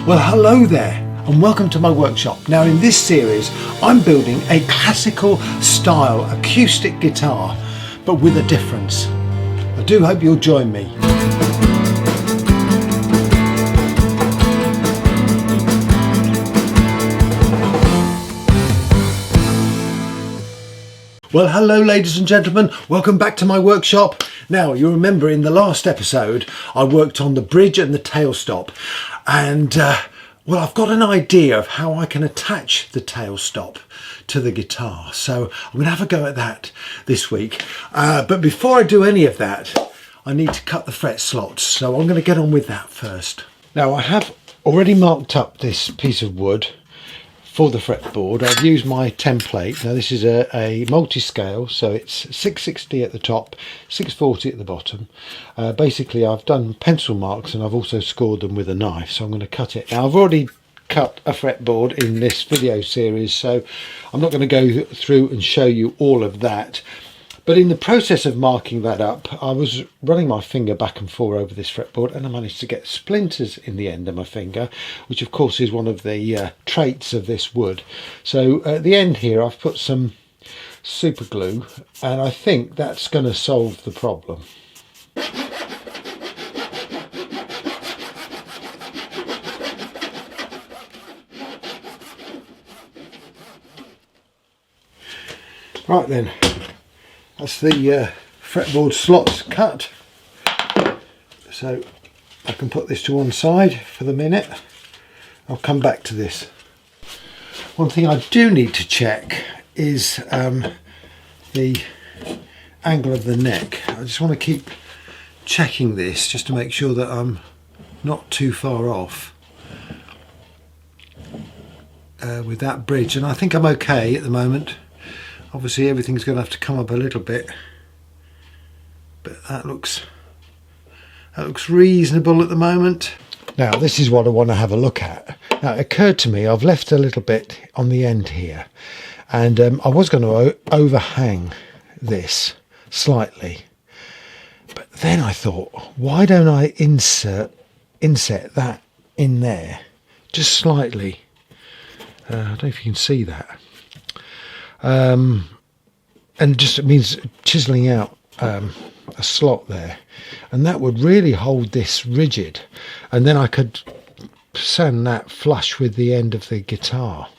Well, hello there and welcome to my workshop. Now in this series I'm building a classical style acoustic guitar, but with a difference. I do hope you'll join me. Well, hello ladies and gentlemen, welcome back to my workshop. Now you remember in the last episode I worked on the bridge and the tailstop, and well, I've got an idea of how I can attach the tailstop to the guitar, so I'm going to have a go at that this week. But before I do any of that, I need to cut the fret slots, so I'm going to get on with that first. Now I have already marked up this piece of wood for the fretboard. I've used my template. Now this is a multi-scale, so it's 660 at the top, 640 at the bottom. Basically I've done pencil marks and I've also scored them with a knife, so I'm going to cut it. Now I've already cut a fretboard in this video series, so I'm not going to go through and show you all of that. But in the process of marking that up, I was running my finger back and forth over this fretboard, and I managed to get splinters in the end of my finger, which of course is one of the traits of this wood. So at the end here I've put some super glue, and I think that's going to solve the problem. Right then. That's the fretboard slots cut, so I can put this to one side for the minute. I'll come back to this. One thing I do need to check is the angle of the neck. I just want to keep checking this just to make sure that I'm not too far off with that bridge, and I think I'm okay at the moment. Obviously everything's going to have to come up a little bit, but that looks reasonable at the moment. Now this is what I want to have a look at. Now it occurred to me I've left a little bit on the end here, and I was going to overhang this slightly, but then I thought, why don't I inset that in there just slightly. I don't know if you can see that. And just it means chiseling out a slot there, and that would really hold this rigid, and then I could sand that flush with the end of the guitar.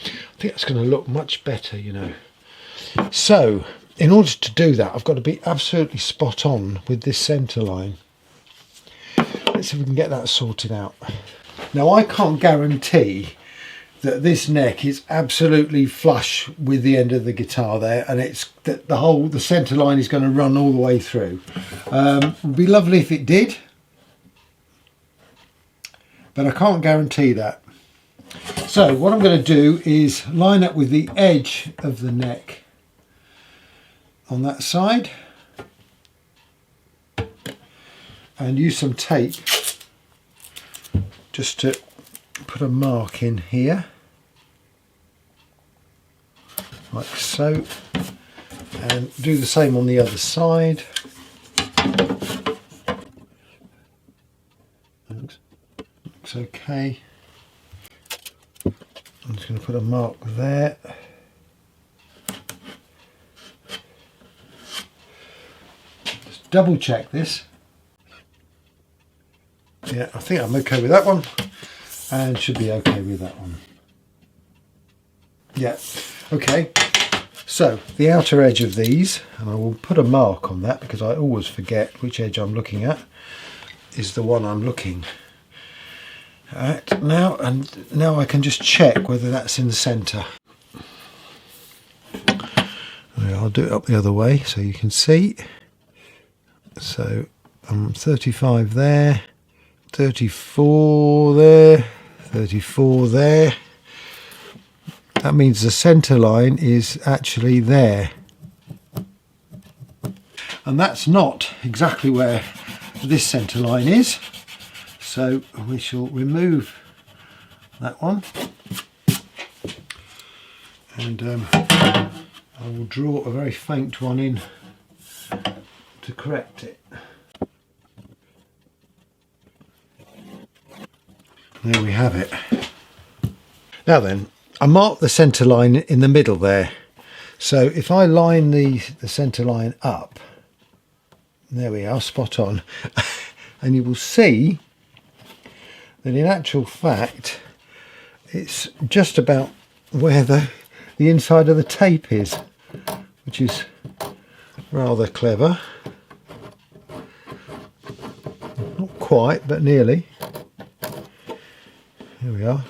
I think that's going to look much better, you know. So in order to do that I've got to be absolutely spot on with this centre line. Let's see if we can get that sorted out. Now I can't guarantee that this neck is absolutely flush with the end of the guitar there, and it's that the centre line is going to run all the way through. It would be lovely if it did, but I can't guarantee that. So what I'm going to do is line up with the edge of the neck on that side and use some tape just to put a mark in here, like so, and do the same on the other side. Looks okay. I'm just going to put a mark there. Just double check this. Yeah, I think I'm okay with that one, and should be okay with that one. Yeah, okay. So the outer edge of these, and I will put a mark on that because I always forget which edge I'm looking at, is the one I'm looking at now, and now I can just check whether that's in the centre. I'll do it up the other way so you can see. So I'm 35 there, 34 there, 34 there. That means the centre line is actually there, and that's not exactly where this centre line is, so we shall remove that one, and I will draw a very faint one in to correct it. there we have it. Now then, I marked the centre line in the middle there. So if I line the centre line up, there we are, spot on. And you will see that in actual fact, it's just about where the inside of the tape is, which is rather clever. Not quite, but nearly. Here we are.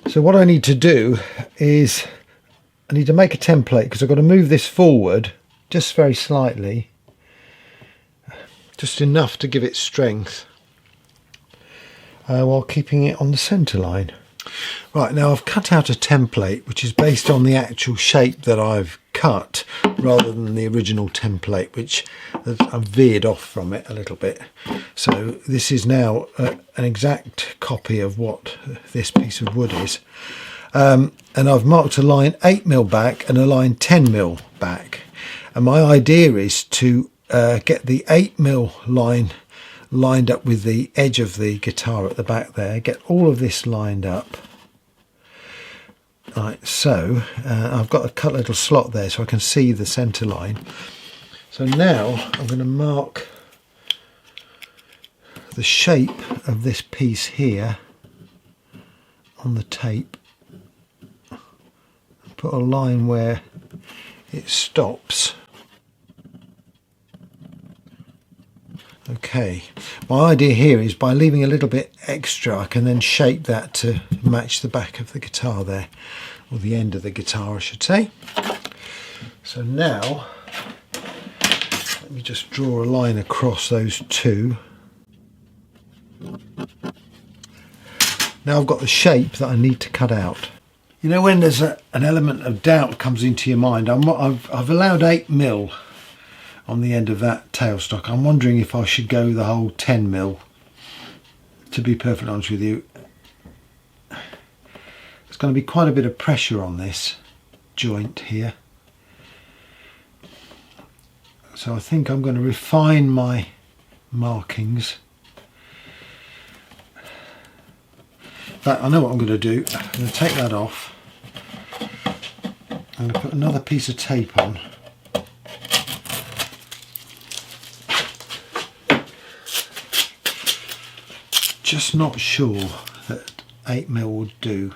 So what I need to do is I need to make a template, because I've got to move this forward just very slightly, just enough to give it strength, while keeping it on the centre line. Right, now I've cut out a template which is based on the actual shape that I've cut rather than the original template, which I've veered off from it a little bit. So this is now an exact copy of what this piece of wood is. And I've marked a line 8mm back and a line 10mm back. And my idea is to get the 8mm line lined up with the edge of the guitar at the back there, get all of this lined up. Right, so I've got a cut little slot there so I can see the centre line. So now I'm going to mark the shape of this piece here on the tape. Put a line where it stops. Okay, my idea here is by leaving a little bit extra, I can then shape that to match the back of the guitar there, or the end of the guitar I should say. So now, let me just draw a line across those two. Now I've got the shape that I need to cut out. You know, when there's an element of doubt comes into your mind, I've allowed 8mm on the end of that tailstock. I'm wondering if I should go the whole 10mm. To be perfectly honest with you, there's going to be quite a bit of pressure on this joint here. So I think I'm going to refine my markings. But I know what I'm going to do. I'm going to take that off. I'm going to put another piece of tape on. Just not sure that 8mm would do.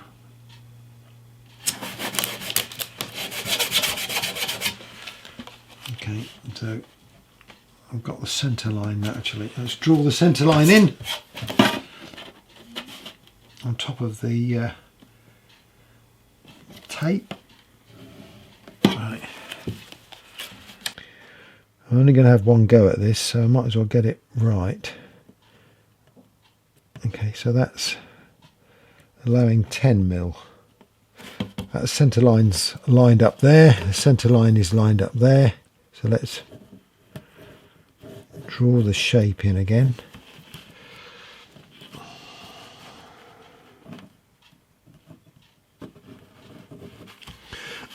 Okay, so I've got the centre line actually. Let's draw the centre line in on top of the tape. Right. I'm only going to have one go at this, so I might as well get it right. Okay, so that's allowing 10mm. That centre line's lined up there, the centre line is lined up there. So let's draw the shape in again.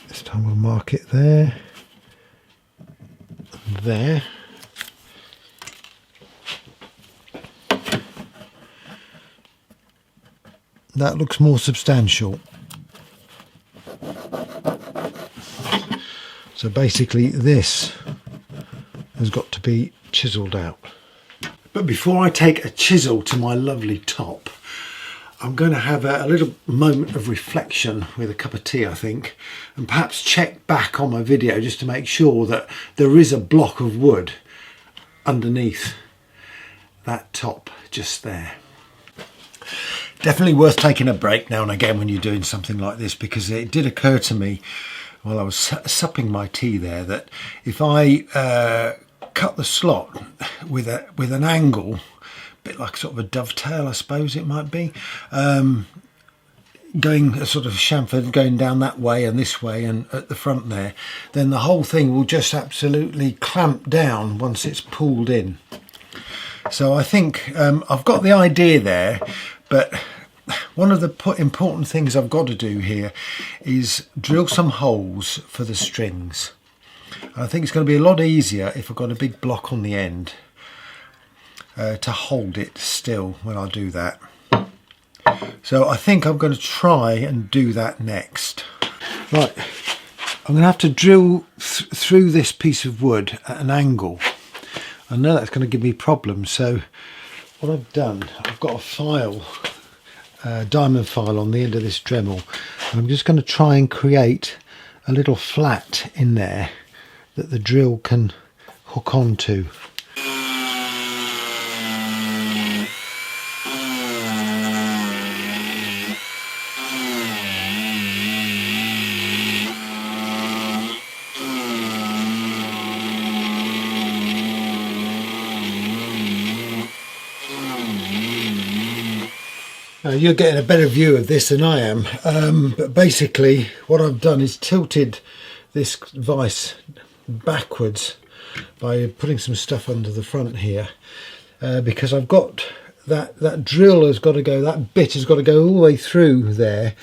This time we'll mark it there, and there. That looks more substantial. So basically this has got to be chiselled out. But before I take a chisel to my lovely top, I'm going to have a little moment of reflection with a cup of tea, I think, and perhaps check back on my video just to make sure that there is a block of wood underneath that top just there. Definitely worth taking a break now and again when you're doing something like this, because it did occur to me while I was supping my tea there that if I cut the slot with an angle, a bit like sort of a dovetail I suppose it might be, going a sort of chamfer going down that way and this way and at the front there, then the whole thing will just absolutely clamp down once it's pulled in. So I think I've got the idea there, but one of the important things I've got to do here is drill some holes for the strings. I think it's going to be a lot easier if I've got a big block on the end. to hold it still when I do that. So I think I'm going to try and do that next. Right, I'm going to have to drill through this piece of wood at an angle. I know that's going to give me problems, so what I've done, I've got a file, diamond file on the end of this Dremel, and I'm just going to try and create a little flat in there that the drill can hook onto. You're getting a better view of this than I am, but basically what I've done is tilted this vise backwards by putting some stuff under the front here, because I've got that drill has got to go, that bit has got to go all the way through there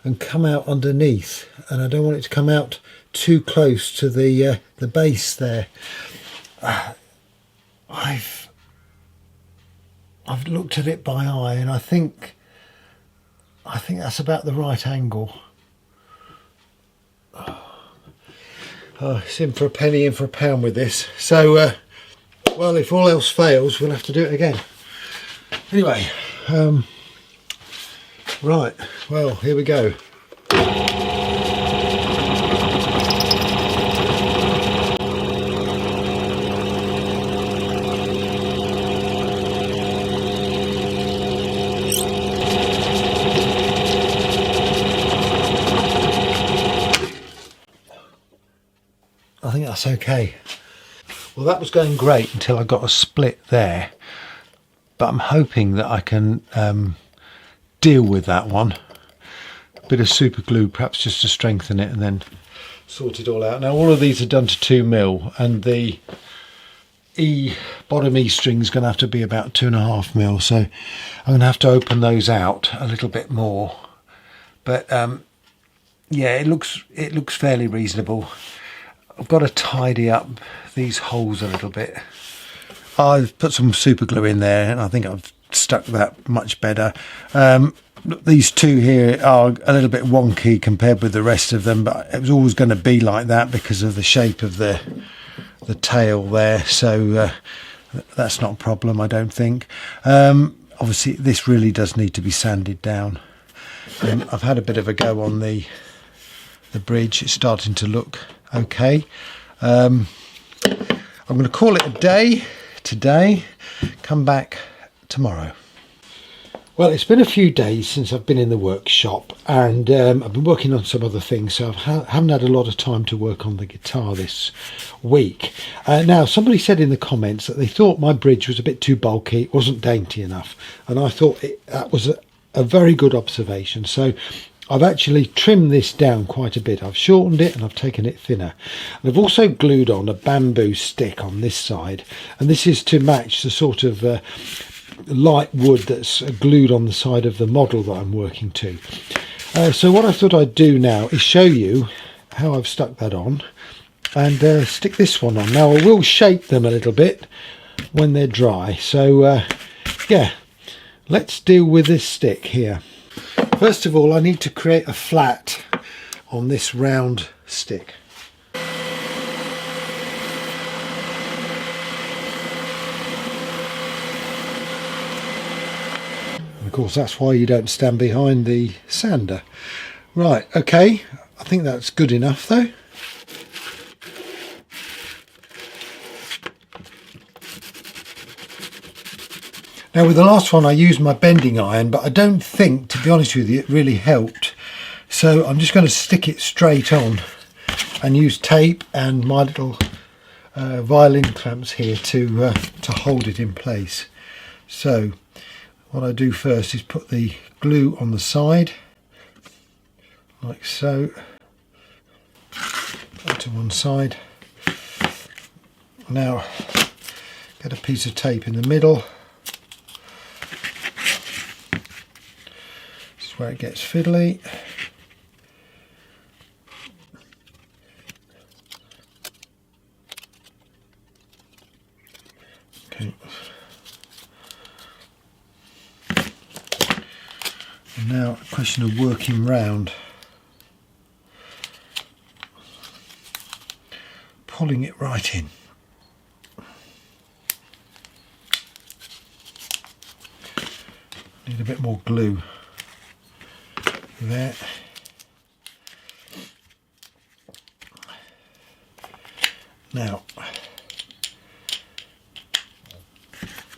and come out underneath, and I don't want it to come out too close to the base there. I've looked at it by eye, and I think that's about the right angle. Oh, it's in for a penny, in for a pound with this. So, well, if all else fails, we'll have to do it again. Anyway, right, well, here we go. I think that's okay. Well, that was going great until I got a split there, but I'm hoping that I can deal with that one. A bit of super glue perhaps just to strengthen it, and then sort it all out. Now all of these are done to 2mm, and the bottom E string is going to have to be about 2.5mm, so I'm going to have to open those out a little bit more, but yeah, it looks fairly reasonable. I've got to tidy up these holes a little bit. I've put some super glue in there, and I think I've stuck that much better. These two here are a little bit wonky compared with the rest of them, but it was always going to be like that because of the shape of the tail there, so that's not a problem, I don't think. Obviously this really does need to be sanded down, and I've had a bit of a go on the bridge. It's starting to look okay. I'm going to call it a day today, come back tomorrow. Well, it's been a few days since I've been in the workshop, and I've been working on some other things, so I haven't had a lot of time to work on the guitar this week. Now, somebody said in the comments that they thought my bridge was a bit too bulky, it wasn't dainty enough, and I thought that was a very good observation. So I've actually trimmed this down quite a bit. I've shortened it and I've taken it thinner. And I've also glued on a bamboo stick on this side, and this is to match the sort of light wood that's glued on the side of the model that I'm working to. So what I thought I'd do now is show you how I've stuck that on, and stick this one on. Now I will shape them a little bit when they're dry, so yeah, let's deal with this stick here. First of all, I need to create a flat on this round stick. And of course, that's why you don't stand behind the sander. Right, okay, I think that's good enough though. Now with the last one I used my bending iron, but I don't think, to be honest with you, it really helped. So I'm just going to stick it straight on and use tape and my little violin clamps here to hold it in place. So what I do first is put the glue on the side, like so, put it to one side. Now get a piece of tape in the middle. Where it gets fiddly. Okay. And now a question of working round, pulling it right in. Need a bit more glue there. Now,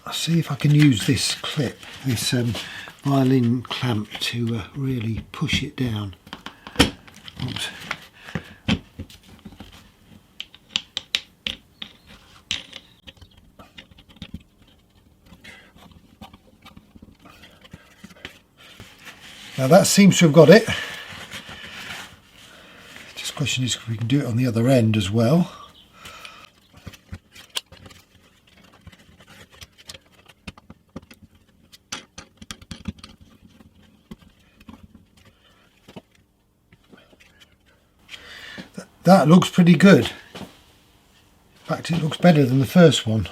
I'll see if I can use this clip, this violin clamp, to really push it down. Oops. Now that seems to have got it. Just question is if we can do it on the other end as well. That looks pretty good. In fact, it looks better than the first one.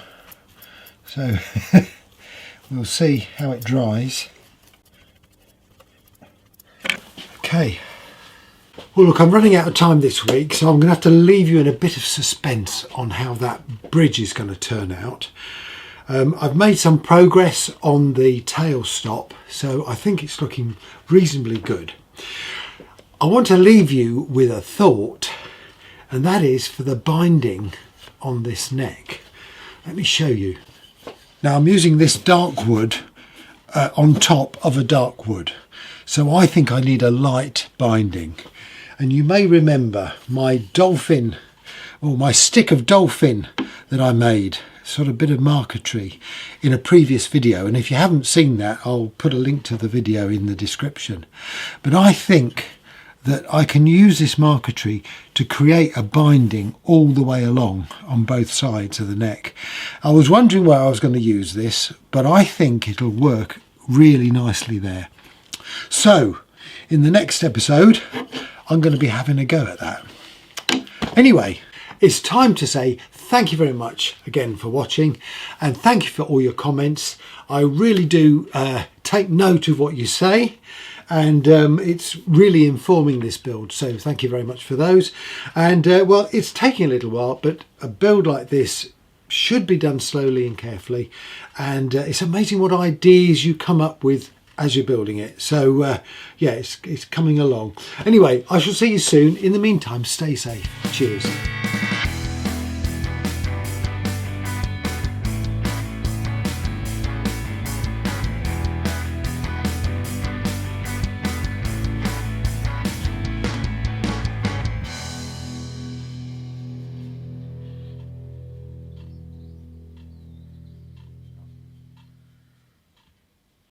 So we'll see how it dries. Okay. Well, look, I'm running out of time this week, so I'm going to have to leave you in a bit of suspense on how that bridge is going to turn out. I've made some progress on the tail stop, so I think it's looking reasonably good. I want to leave you with a thought, and that is for the binding on this neck. Let me show you. Now I'm using this dark wood on top of a dark wood, so I think I need a light binding. And you may remember my dolphin, or my stick of dolphin that I made, sort of bit of marquetry, in a previous video, and if you haven't seen that, I'll put a link to the video in the description. But I think that I can use this marquetry to create a binding all the way along on both sides of the neck. I was wondering where I was going to use this, but I think it'll work really nicely there. So in the next episode I'm going to be having a go at that. Anyway, it's time to say thank you very much again for watching, and thank you for all your comments. I really do take note of what you say, and it's really informing this build, so thank you very much for those. And well, it's taking a little while, but a build like this should be done slowly and carefully, and it's amazing what ideas you come up with as you're building it. So yeah, it's coming along. Anyway, I shall see you soon. In the meantime, stay safe. Cheers.